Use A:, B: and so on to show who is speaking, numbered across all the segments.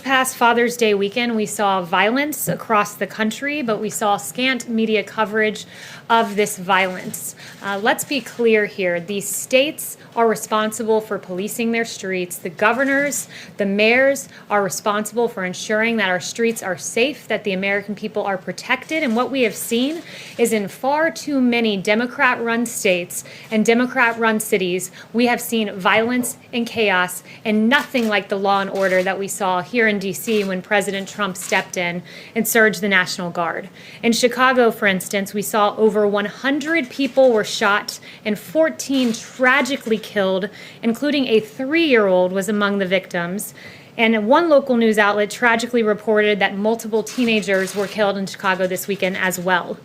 A: Past Father's Day weekend, we saw violence across the country, but we saw scant media coverage of this violence. Let's be clear here. The states are responsible for policing their streets. The governors, the mayors are responsible for ensuring that our streets are safe, that the American people are protected. And what we have seen is in far too many Democrat-run states and Democrat-run cities, we have seen violence and chaos and nothing like the law and order that we saw here in D.C. when President Trump stepped in and surged the National Guard. In Chicago, for instance, we saw over 100 people were shot and 14 tragically killed, including a 3-year-old was among the victims. And one local news outlet tragically reported that multiple teenagers were killed in Chicago this weekend as well.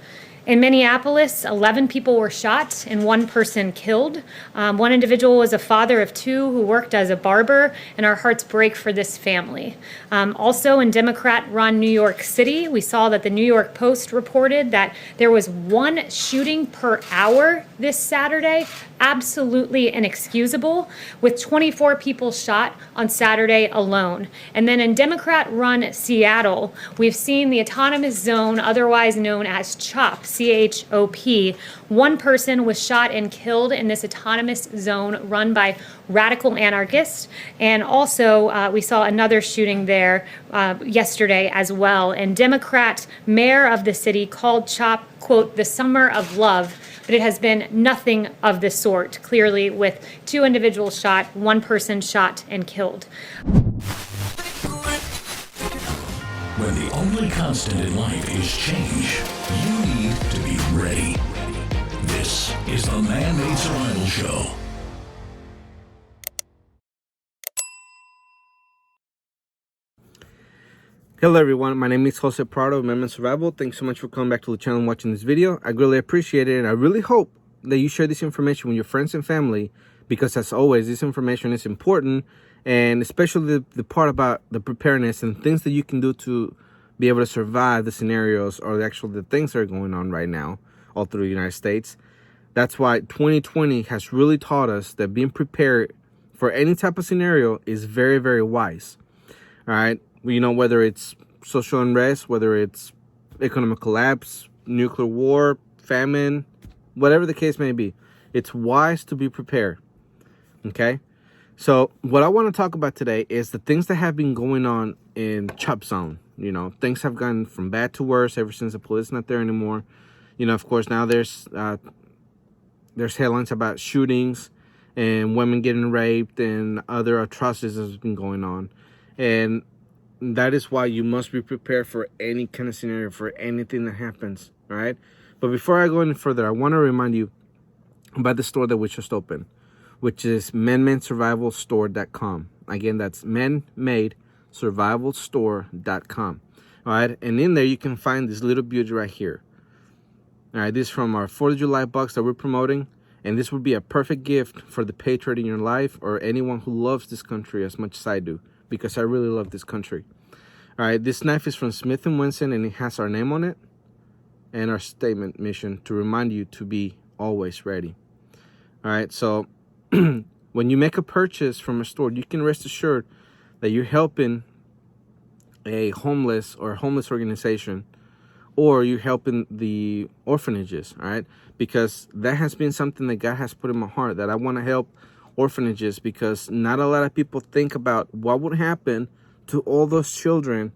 A: In Minneapolis, 11 people were shot and 1 person killed. One individual was a father of 2 who worked as a barber, and our hearts break for this family. Also in Democrat-run New York City, we saw that the New York Post reported that there was 1 shooting per hour this Saturday, absolutely inexcusable, with 24 people shot on Saturday alone. And then in Democrat-run Seattle, we've seen the autonomous zone, otherwise known as CHOP, C-H-O-P. 1 person was shot and killed in this autonomous zone run by radical anarchists. And also, we saw another shooting there yesterday as well. And Democrat mayor of the city called CHOP, quote, the summer of love. But it has been nothing of the sort, clearly, with 2 individuals shot, 1 person shot and killed.
B: When the only constant in life is change, you need to be ready. This is the Man-Made Survival Show.
C: Hello everyone, my name is Jose Prado of Man-Made Survival. Thanks so much for coming back to the channel and watching this video. I really appreciate it, and I really hope that you share this information with your friends and family, because as always, this information is important, and especially the part about the preparedness and things that you can do to be able to survive the scenarios or the things that are going on right now all through the United States. That's why 2020 has really taught us that being prepared for any type of scenario is very, very wise. All right. You know, whether it's social unrest, whether it's economic collapse, nuclear war, famine, whatever the case may be, it's wise to be prepared. Okay. So what I want to talk about today is the things that have been going on in CHOP zone. You know, things have gone from bad to worse ever since the police not there anymore. You know, of course, now there's headlines about shootings and women getting raped and other atrocities that have been going on. And that is why you must be prepared for any kind of scenario, for anything that happens, all right? But before I go any further, I want to remind you about the store that we just opened, which is manmadesurvivalstore.com. Again, that's manmadesurvivalstore.com, all right? And in there, you can find this little beauty right here. All right, this is from our 4th of July box that we're promoting, and this would be a perfect gift for the patriot in your life or anyone who loves this country as much as I do, because I really love this country. All right, this knife is from Smith & Wesson, and it has our name on it and our statement mission to remind you to be always ready. All right, so when you make a purchase from a store, you can rest assured that you're helping a homeless organization, or you're helping the orphanages, all right? Because that has been something that God has put in my heart, that I want to help orphanages, because not a lot of people think about what would happen to all those children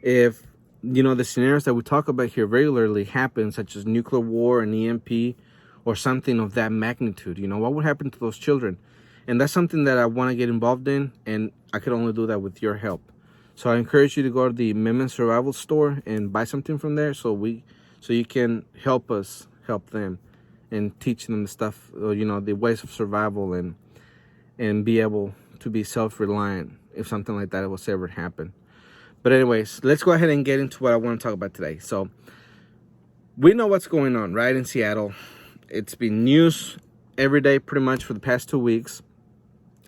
C: if, you know, the scenarios that we talk about here regularly happen, such as nuclear war and EMP or something of that magnitude. You know, what would happen to those children? And that's something that I want to get involved in, and I could only do that with your help. So I encourage you to go to the Man-Made Survival store and buy something from there, so you can help us help them and teach them the stuff, you know, the ways of survival, and be able to be self-reliant if something like that was ever happen. But anyways, let's go ahead and get into what I want to talk about today. So we know what's going on, right, in Seattle. It's been news every day pretty much for the past 2 weeks,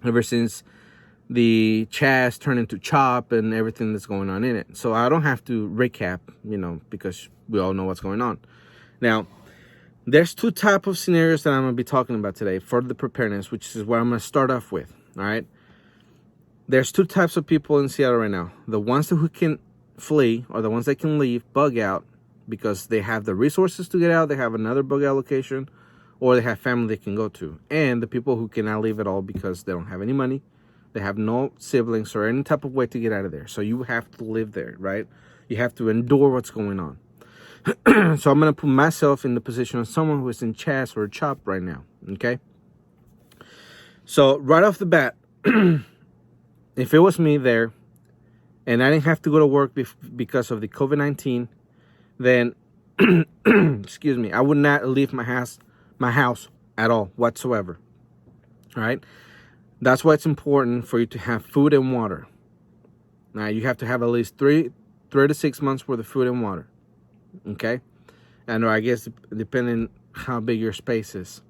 C: ever since the Chaz turned into CHOP and everything that's going on in it. So I don't have to recap, you know, because we all know what's going on. Now, there's 2 types of scenarios that I'm going to be talking about today for the preparedness, which is what I'm going to start off with, all right? there's two types of people in Seattle right now. The ones who can flee, or the ones that can leave, bug out, because they have the resources to get out, they have another bug out location, or they have family they can go to. And the people who cannot leave at all because they don't have any money, they have no siblings or any type of way to get out of there. So you have to live there, right? You have to endure what's going on. So I'm going to put myself in the position of someone who is in Chas or CHOP right now, okay? So right off the bat, if it was me there and I didn't have to go to work because of the COVID-19, then, excuse me, I would not leave my house at all whatsoever, all right? That's why it's important for you to have food and water. Now, you have to have at least 3 to 6 months worth of food and water, okay? And I guess depending how big your space is.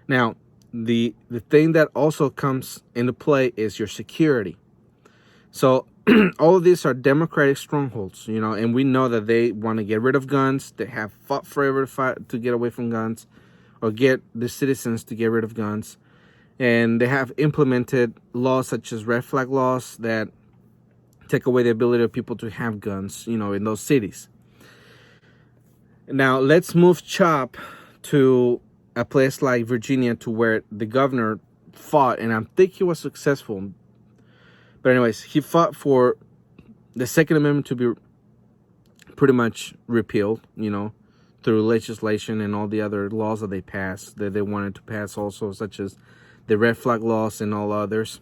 C: Now, the thing that also comes into play is your security. So all of these are democratic strongholds, you know, and we know that they want to get rid of guns. They have fought forever to get away from guns, or get the citizens to get rid of guns. And they have implemented laws such as red flag laws that take away the ability of people to have guns, you know, in those cities. Now, let's move CHOP to a place like Virginia, to where the governor fought, and I think he was successful. But anyways, he fought for the Second Amendment to be pretty much repealed, you know, through legislation and all the other laws that they passed, that they wanted to pass also, such as the red flag laws and all others.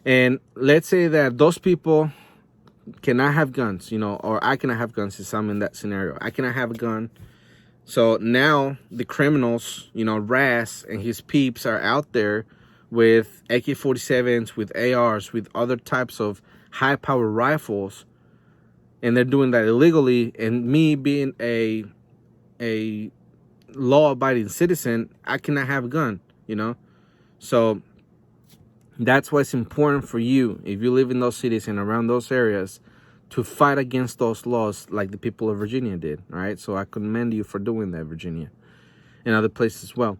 C: And let's say that those people cannot have guns, you know, or I cannot have guns if I'm in that scenario. I cannot have a gun. So now the criminals, you know, Ras and his peeps are out there with AK-47s, with ARs, with other types of high-power rifles, and they're doing that illegally. And me being a law-abiding citizen, I cannot have a gun, you know. So that's why it's important for you, if you live in those cities and around those areas, to fight against those laws like the people of Virginia did, all right? So I commend you for doing that, Virginia, and other places as well.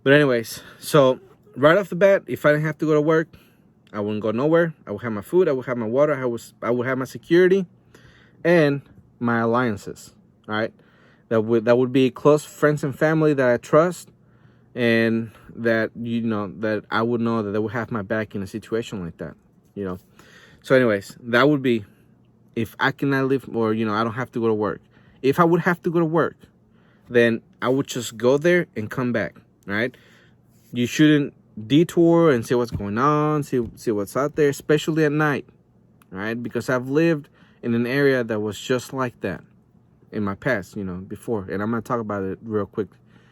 C: But anyways, so right off the bat, if I didn't have to go to work, I wouldn't go nowhere. I would have my food, I would have my water, I would have my security and my alliances, all right? That would be close friends and family that I trust, and that, you know, that I would know that they would have my back in a situation like that, you know. So anyways, that would be if I cannot live, or, you know, I don't have to go to work. If I would have to go to work, then I would just go there and come back, right? You shouldn't detour and see what's going on, see what's out there, especially at night, right? Because I've lived in an area that was just like that in my past, you know, before. And I'm going to talk about it real quick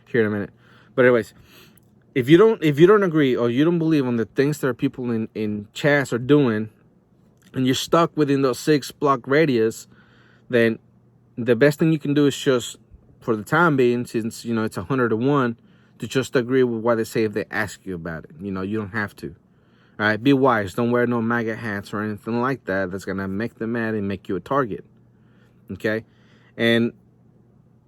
C: here in a minute. But anyways, if you don't agree, or you don't believe on the things that people in Chas are doing, and you're stuck within those 6-block radius, then the best thing you can do is just, for the time being, since, you know, it's 100 to 1, to just agree with what they say if they ask you about it. You know, you don't have to. All right, be wise. Don't wear no MAGA hats or anything like that. That's gonna make them mad and make you a target. Okay, and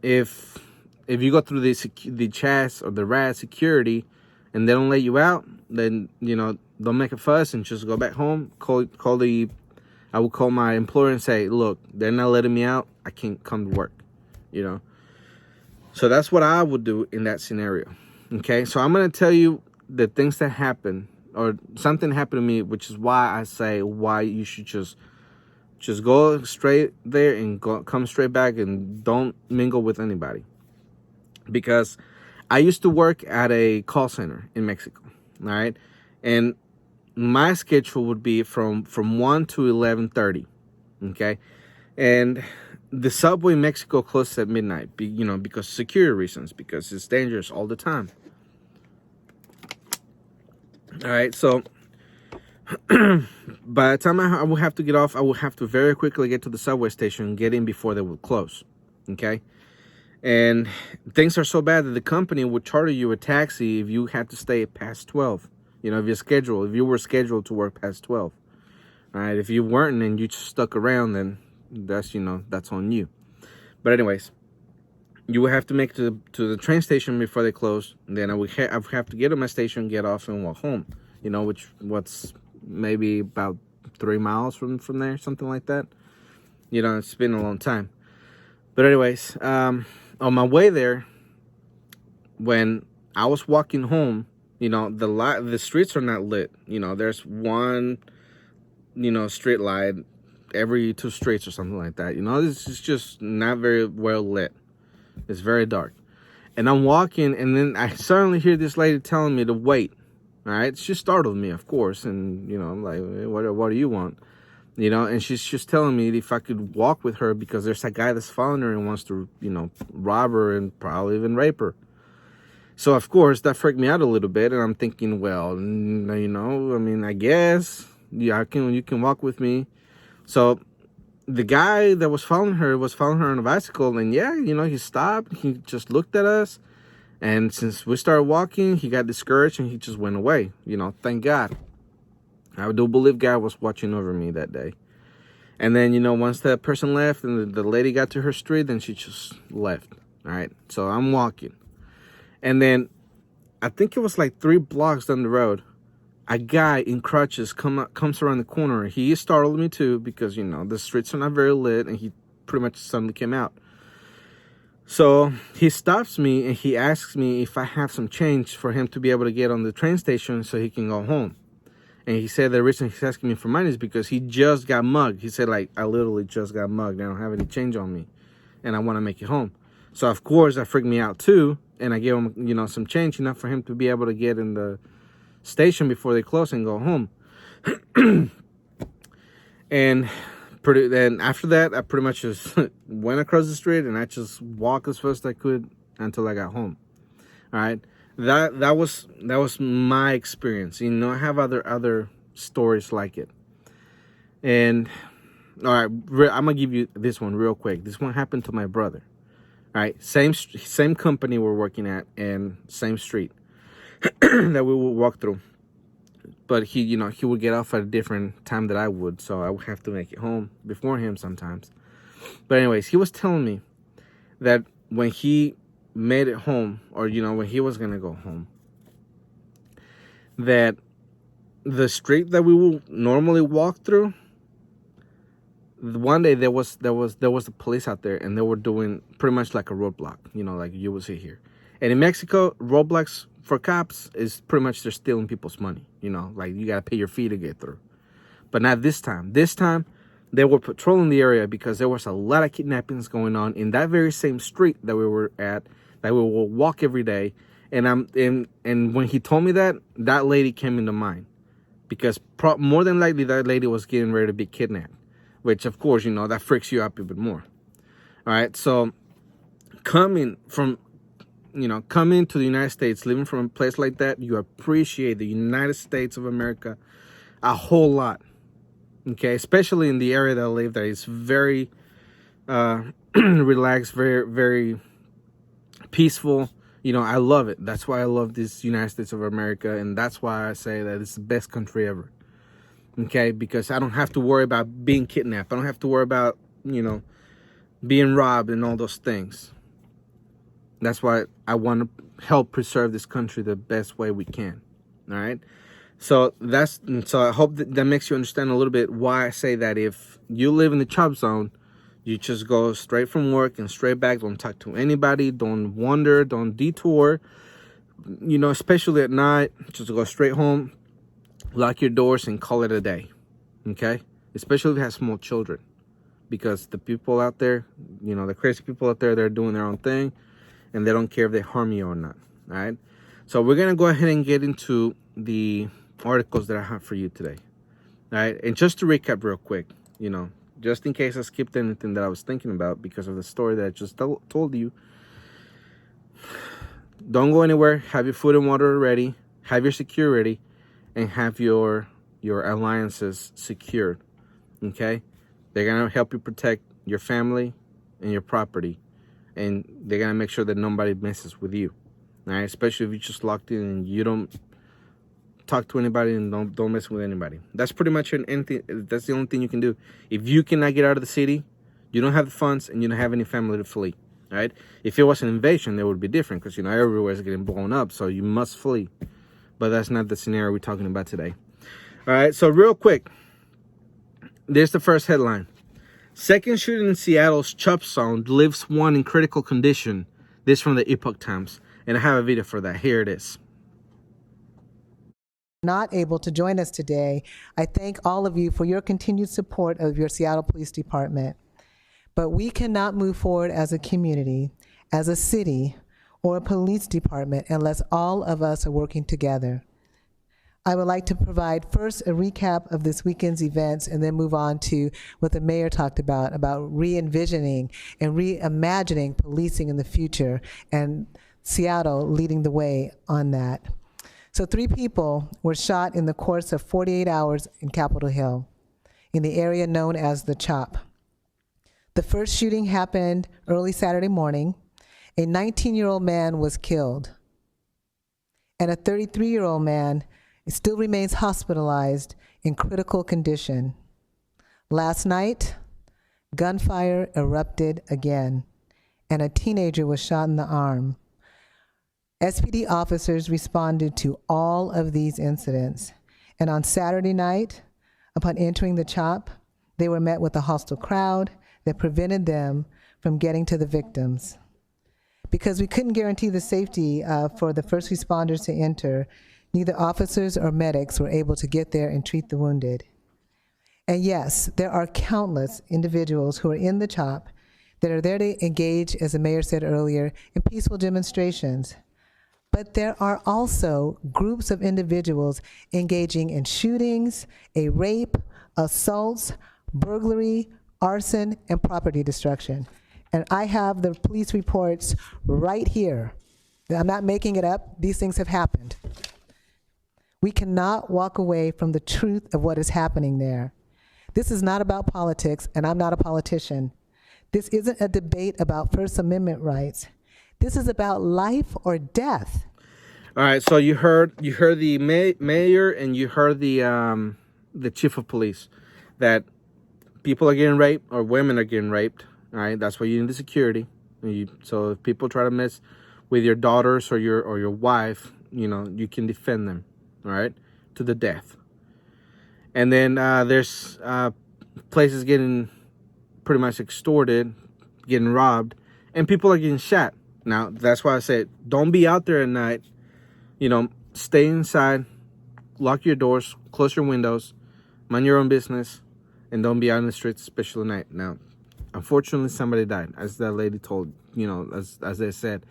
C: if you go through the Chas or the RAD security and they don't let you out, then, you know, don't make a fuss and just go back home. I would call my employer and say, look, they're not letting me out. I can't come to work, you know. So that's what I would do in that scenario. Okay, so I'm going to tell you the things that happen, or something happened to me, which is why I say why you should just go straight there and come straight back and don't mingle with anybody. Because I used to work at a call center in Mexico, all right? And my schedule would be from 1 to 11:30, okay? And the subway in Mexico closes at midnight, you know, because of security reasons, because it's dangerous all the time. All right, so by the time I would have to get off, I would have to very quickly get to the subway station and get in before they would close, okay? And things are so bad that the company would charter you a taxi if you had to stay past 12. You know, if you were scheduled to work past 12. All right, if you weren't and you just stuck around, then that's, you know, that's on you. But anyways, you would have to make it to the train station before they close. And then I would have to get to my station, get off, and walk home. You know, what's maybe about 3 miles from there, something like that. It's been a long time. But anyways, on my way there, when I was walking home, the streets are not lit. There's one, street light every 2 streets or something like that. This is just not very well lit. It's very dark. And I'm walking, and then I suddenly hear this lady telling me to wait. All right, she startled me, of course, and I'm like, hey, what do you want? And she's just telling me if I could walk with her because there's a guy that's following her and wants to, rob her and probably even rape her. So of course that freaked me out a little bit, and I'm thinking, well, I mean, I guess you can walk with me. So the guy that was following her on a bicycle, and he stopped. He just looked at us, and since we started walking, he got discouraged and he just went away. Thank God. I do believe God was watching over me that day. And then, once that person left and the lady got to her street, then she just left. All right. So I'm walking. And then I think it was like 3 blocks down the road, a guy in crutches comes around the corner. He startled me too because, the streets are not very lit, and he pretty much suddenly came out. So he stops me and he asks me if I have some change for him to be able to get on the train station so he can go home. And he said the reason he's asking me for money is because he just got mugged. He said, like, I literally just got mugged. I don't have any change on me, and I want to make it home. So, of course, that freaked me out, too. And I gave him, some change, enough for him to be able to get in the station before they close and go home. And then after that, I pretty much just went across the street, and I just walked as fast as I could until I got home. All right. That was my experience. I have other stories like it. And all right, I'm gonna give you this one real quick. This one happened to my brother. All right, same company we're working at, and same street that we would walk through. But he would get off at a different time than I would, so I would have to make it home before him sometimes. But anyways, he was telling me that when he made it home, or when he was gonna go home, that the street that we will normally walk through, one day there was the police out there, and they were doing pretty much like a roadblock, like you will see here. And in Mexico, roadblocks for cops is pretty much they're stealing people's money, like you gotta pay your fee to get through. But not this time. This time they were patrolling the area because there was a lot of kidnappings going on in that very same street that we were at, that we will walk every day. And when he told me that lady came into mind, because more than likely that lady was getting ready to be kidnapped, which of course, that freaks you out a bit more. All right. So coming to the United States, living from a place like that, you appreciate the United States of America a whole lot. Okay. Especially in the area that I live, that is very relaxed, very, very peaceful. I love it. That's why I love this United States of America, and that's why I say that it's the best country ever. Okay, because I don't have to worry about being kidnapped. I don't have to worry about being robbed and all those things. That's why I want to help preserve this country the best way we can. All right. So I hope that makes you understand a little bit why I say that if you live in the chop zone, you just go straight from work and straight back. Don't talk to anybody. Don't wander. Don't detour. Especially at night, just go straight home, lock your doors, and call it a day. Okay? Especially if you have small children. Because the people out there, the crazy people out there, they're doing their own thing, and they don't care if they harm you or not. All right? So we're going to go ahead and get into the articles that I have for you today. All right? And just to recap real quick, just in case I skipped anything that I was thinking about because of the story that I just told you. Don't go anywhere. Have your food and water ready. Have your security, and have your alliances secured. Okay? They're going to help you protect your family and your property. And they're going to make sure that nobody messes with you. All right? Especially if you're just locked in and you don't talk to anybody and don't mess with anybody. That's pretty much anything. That's the only thing you can do. If you cannot get out of the city, you don't have the funds, and you don't have any family to flee. All right? If it was an invasion, it would be different because everywhere is getting blown up, so you must flee. But that's not the scenario we're talking about today. All right, so real quick, there's the first headline. Second shooting in Seattle's Chop Zone leaves one in critical condition. This from the Epoch Times. And I have a video for that. Here it is.
D: Not able to join us today, I thank all of you for your continued support of your Seattle Police Department. But we cannot move forward as a community, as a city, or a police department unless all of us are working together. I would like to provide first a recap of this weekend's events and then move on to what the mayor talked about re-envisioning and reimagining policing in the future, and Seattle leading the way on that. So 3 people were shot in the course of 48 hours in Capitol Hill, in the area known as the CHOP. The first shooting happened early Saturday morning. A 19-year-old man was killed, and a 33-year-old man still remains hospitalized in critical condition. Last night, gunfire erupted again, and a teenager was shot in the arm. SPD officers responded to all of these incidents, and on Saturday night, upon entering the CHOP, they were met with a hostile crowd that prevented them from getting to the victims. Because we couldn't guarantee the safety for the first responders to enter, neither officers or medics were able to get there and treat the wounded. And yes, there are countless individuals who are in the CHOP that are there to engage, as the mayor said earlier, in peaceful demonstrations. But there are also groups of individuals engaging in shootings, a rape, assaults, burglary, arson, and property destruction. And I have the police reports right here. I'm not making it up. These things have happened. We cannot walk away from the truth of what is happening there. This is not about politics, and I'm not a politician. This isn't a debate about First Amendment rights. This is about life or death.
C: All right, so you heard the mayor and you heard the chief of police that people are getting raped or women are getting raped. All right, that's why you need the security. So if people try to mess with your daughters or your wife, you can defend them. All right, to the death. And then there's places getting pretty much extorted, getting robbed, and people are getting shot. Now, that's why I said, don't be out there at night. Stay inside, lock your doors, close your windows, mind your own business, and don't be out in the streets, especially at night. Now, unfortunately, somebody died, as that lady told, as they said.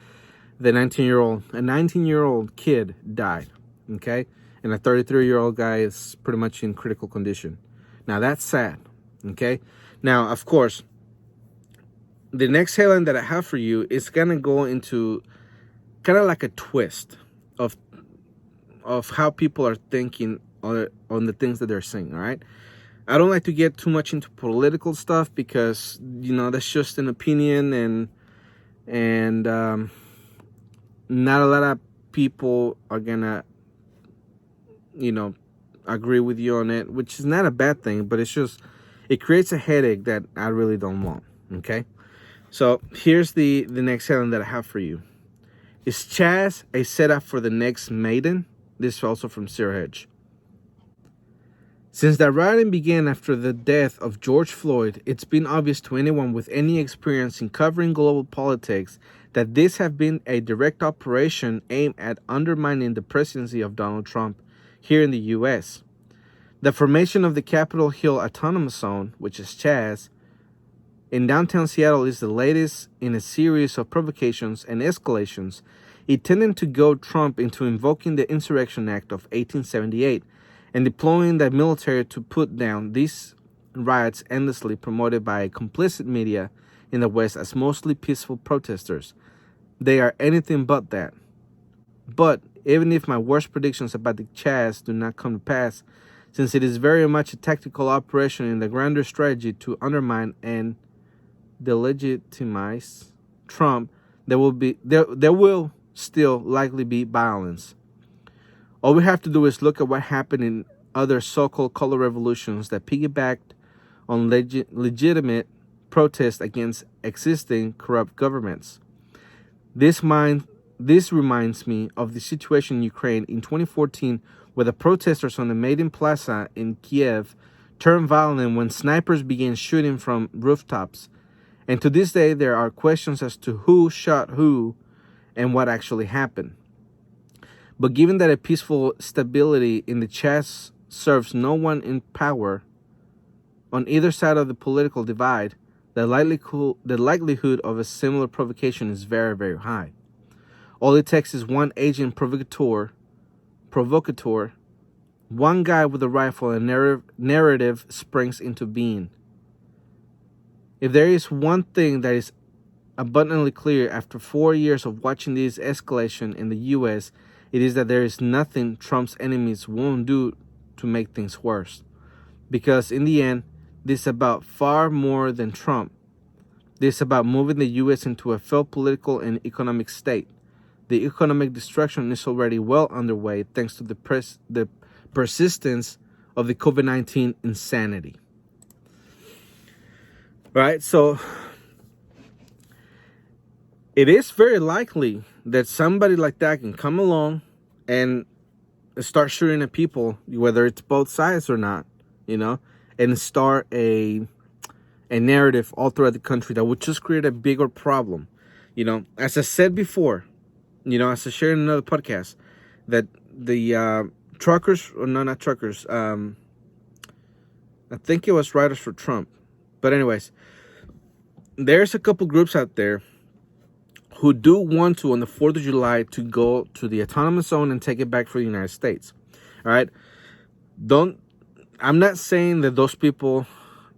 C: A 19-year-old kid died, okay? And a 33-year-old guy is pretty much in critical condition. Now, that's sad, okay? Now, of course, the next headline that I have for you is going to go into kind of like a twist of how people are thinking on the things that they're saying, all right? I don't like to get too much into political stuff because, that's just an opinion and not a lot of people are going to agree with you on it, which is not a bad thing, but it creates a headache that I really don't want, okay? So here's the next headline that I have for you. Is Chaz a setup for the next Maiden? This is also from Zero Hedge. Since that rioting began after the death of George Floyd, it's been obvious to anyone with any experience in covering global politics that this has been a direct operation aimed at undermining the presidency of Donald Trump here in the U.S. The formation of the Capitol Hill Autonomous Zone, which is Chaz, in downtown Seattle is the latest in a series of provocations and escalations intended to goad Trump into invoking the Insurrection Act of 1878 and deploying the military to put down these riots endlessly promoted by a complicit media in the West as mostly peaceful protesters. They are anything but that. But even if my worst predictions about the Chaz do not come to pass, since it is very much a tactical operation in the grander strategy to undermine and delegitimize Trump, there will still likely be violence. All we have to do is look at what happened in other so-called color revolutions that piggybacked on legitimate protest against existing corrupt governments. This reminds me of the situation in Ukraine in 2014 where the protesters on the Maidan Plaza in Kiev turned violent when snipers began shooting from rooftops. And to this day, there are questions as to who shot who and what actually happened. But given that a peaceful stability in the chess serves no one in power on either side of the political divide, the likelihood of a similar provocation is very, very high. All it takes is one agent provocateur, one guy with a rifle, and narrative springs into being. If there is one thing that is abundantly clear after 4 years of watching this escalation in the U.S., it is that there is nothing Trump's enemies won't do to make things worse. Because in the end, this is about far more than Trump. This is about moving the U.S. into a failed political and economic state. The economic destruction is already well underway thanks to the persistence of the COVID-19 insanity. Right? So it is very likely that somebody like that can come along and start shooting at people, whether it's both sides or not, and start a narrative all throughout the country that would just create a bigger problem. As I said before, as I shared in another podcast, that the truckers, or no, not truckers, I think it was Riders for Trump. But anyways, there's a couple groups out there who do want to, on the 4th of July, to go to the autonomous zone and take it back for the United States. All right? I'm not saying that those people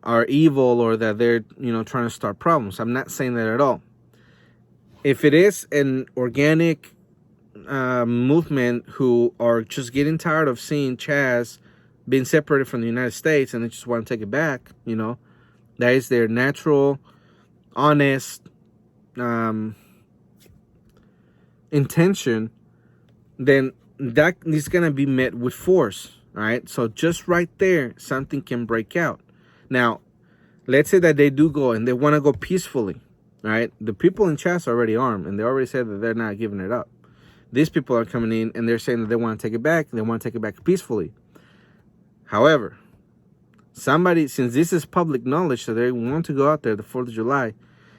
C: are evil or that they're, trying to start problems. I'm not saying that at all. If it is an organic movement who are just getting tired of seeing Chaz being separated from the United States and they just want to take it back, that is their natural, honest intention, then that is going to be met with force. All right. So just right there, something can break out. Now, let's say that they do go and they want to go peacefully. Right. The people in Chas are already armed and they already said that they're not giving it up. These people are coming in and they're saying that they want to take it back and they want to take it back peacefully. However, since this is public knowledge that they want to go out there the 4th of July,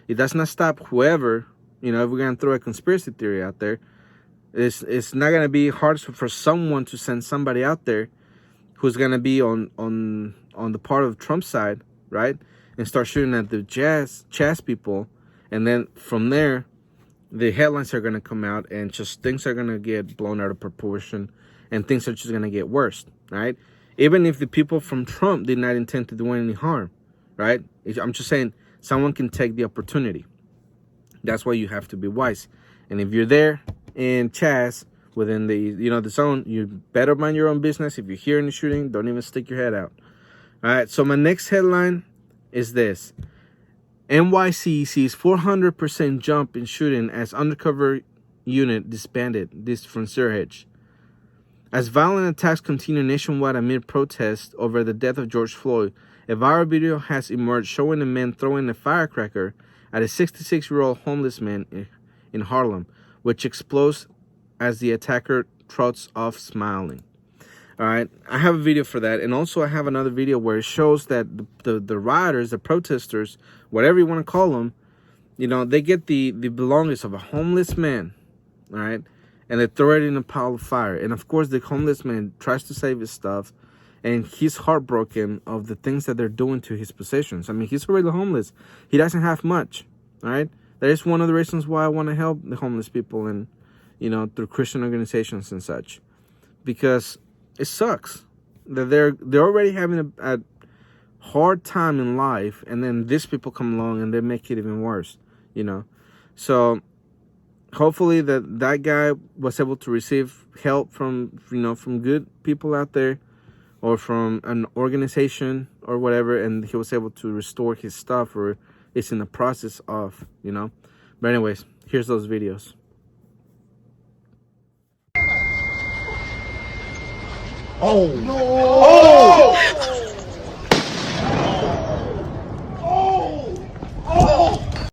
C: it does not stop whoever, if we're going to throw a conspiracy theory out there, it's not going to be hard for someone to send somebody out there who's going to be on the part of Trump's side, right? And start shooting at the Chas people. And then from there, the headlines are going to come out and just things are going to get blown out of proportion and things are just going to get worse, right? Even if the people from Trump did not intend to do any harm, right? I'm just saying someone can take the opportunity. That's why you have to be wise. And if you're there in Chas, within the, the zone, you better mind your own business. If you hear any shooting, don't even stick your head out. All right, so my next headline is this. NYC sees 400% jump in shooting as undercover unit disbanded. This from Sirhage. As violent attacks continue nationwide amid protests over the death of George Floyd, a viral video has emerged showing a man throwing a firecracker at a 66-year-old homeless man in Harlem, which explodes as the attacker trots off smiling. All right, I have a video for that, and also I have another video where it shows that the rioters, the protesters, whatever you want to call them, they get the belongings of a homeless man, all right, and they throw it in a pile of fire. And of course, the homeless man tries to save his stuff, and he's heartbroken of the things that they're doing to his possessions. I mean, he's already homeless. He doesn't have much, all right? That is one of the reasons why I want to help the homeless people and, through Christian organizations and such. Because it sucks that they're already having a hard time in life, and then these people come along and they make it even worse, So hopefully that guy was able to receive help from, from good people out there or from an organization or whatever, and he was able to restore his stuff, or it's in the process of, But anyways, here's those videos.
E: Oh no! Oh! Oh! Oh!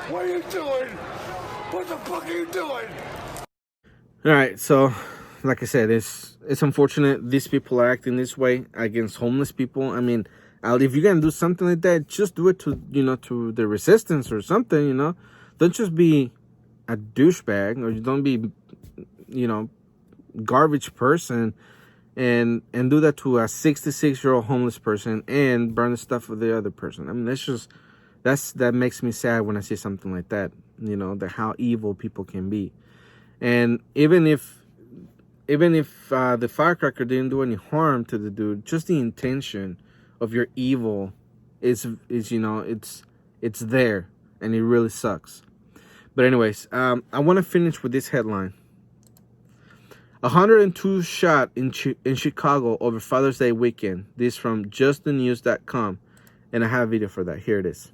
E: What are you doing? What the fuck are you doing?
C: All right, so like I said, it's unfortunate these people are acting this way against homeless people. I mean, if you're gonna do something like that, just do it to the resistance or something. Don't just be a douchebag, or you don't be garbage person and do that to a 66-year-old homeless person and burn the stuff of the other person. I mean, that makes me sad when I see something like that. That how evil people can be. And even if the firecracker didn't do any harm to the dude, just the intention of your evil is it's there, and it really sucks. But anyways, I want to finish with this headline. 102 shot in Chicago over Father's Day weekend. This from justthenews.com, and I have a video for that. Here it is.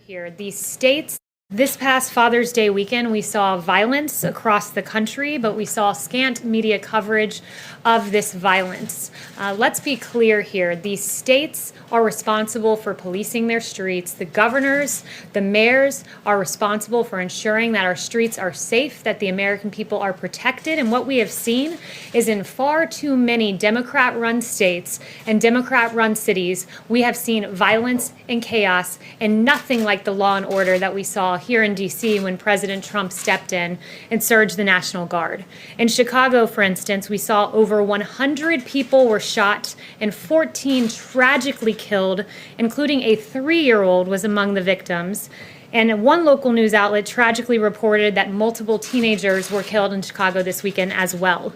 A: Here, the states. This past Father's Day weekend, we saw violence across the country, but we saw scant media coverage of this violence. Let's be clear here. The states are responsible for policing their streets. The governors, the mayors are responsible for ensuring that our streets are safe, that the American people are protected. And what we have seen is in far too many Democrat-run states and Democrat-run cities, we have seen violence and chaos and nothing like the law and order that we saw here in D.C. when President Trump stepped in and surged the National Guard. In Chicago, for instance, we saw over 100 people were shot and 14 tragically killed, including a 3-year-old was among the victims. And one local news outlet tragically reported that multiple teenagers were killed in Chicago this weekend as well.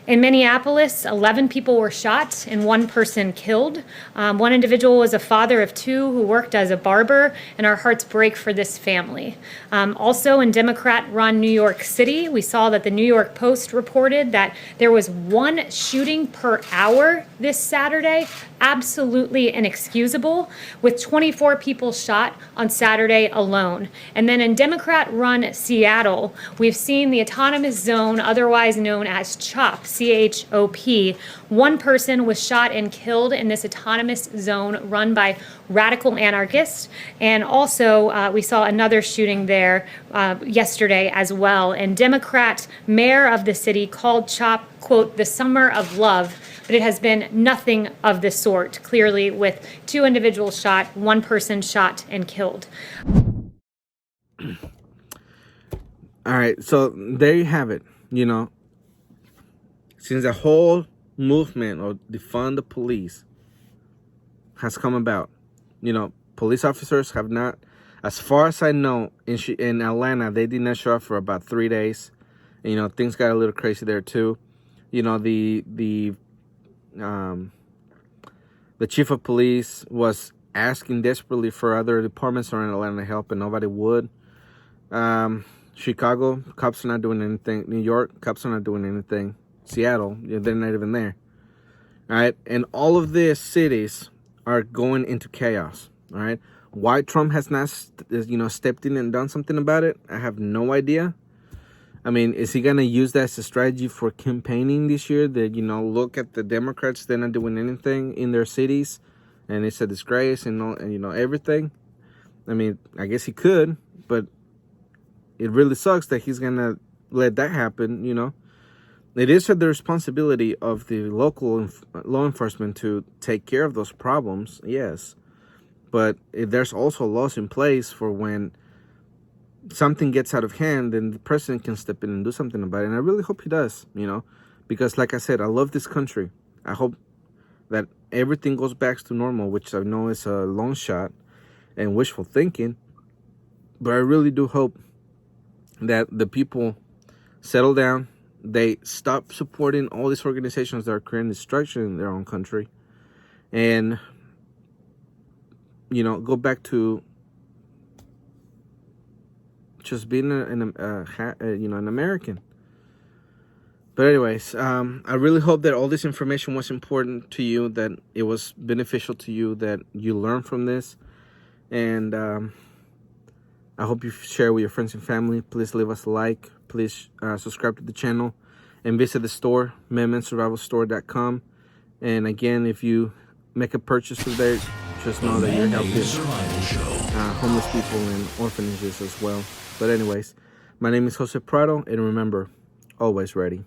A: In Minneapolis, 11 people were shot and 1 person killed. One individual was a father of 2 who worked as a barber, and our hearts break for this family. Also in Democrat-run New York City, we saw that the New York Post reported that there was 1 shooting per hour this Saturday, absolutely inexcusable, with 24 people shot on Saturday alone. And then in Democrat-run Seattle, we've seen the autonomous zone, otherwise known as CHOP, C-H-O-P. 1 person was shot and killed in this autonomous zone run by radical anarchists. And also, we saw another shooting there yesterday as well. And Democrat mayor of the city called CHOP, quote, the summer of love. But it has been nothing of the sort, clearly, with 2 individuals shot, 1 person shot and killed.
C: All right, so there you have it. Since the whole movement of defund the police has come about, police officers have not, as far as I know, in Atlanta, they did not show up for about 3 days. And, things got a little crazy there too. The chief of police was asking desperately for other departments around Atlanta to help, and nobody would. Chicago, cops are not doing anything. New York, cops are not doing anything. Seattle, they're not even there. All right, and all of these cities are going into chaos. All right, why Trump has not, stepped in and done something about it, I have no idea. I mean, is he going to use that as a strategy for campaigning this year? That, look at the Democrats, they're not doing anything in their cities, and it's a disgrace and everything. I mean, I guess he could, but it really sucks that he's going to let that happen, It is the responsibility of the local law enforcement to take care of those problems, yes. But there's also laws in place for when something gets out of hand, then the president can step in and do something about it. And I really hope he does, because like I said, I love this country. I hope that everything goes back to normal, which I know is a long shot and wishful thinking. But I really do hope that the people settle down. They stop supporting all these organizations that are creating destruction in their own country. And, go back to just being an American. But anyways, I really hope that all this information was important to you, that it was beneficial to you, that you learned from this. And I hope you share with your friends and family. Please leave us a like. Please subscribe to the channel and visit the store, MedmenSurvivalStore.com. And again, if you make a purchase through there, just know that you're
B: Man-Made
C: helping
B: Survival Show.
C: homeless people and orphanages as well. But anyways, my name is Jose Prado, and remember, always ready.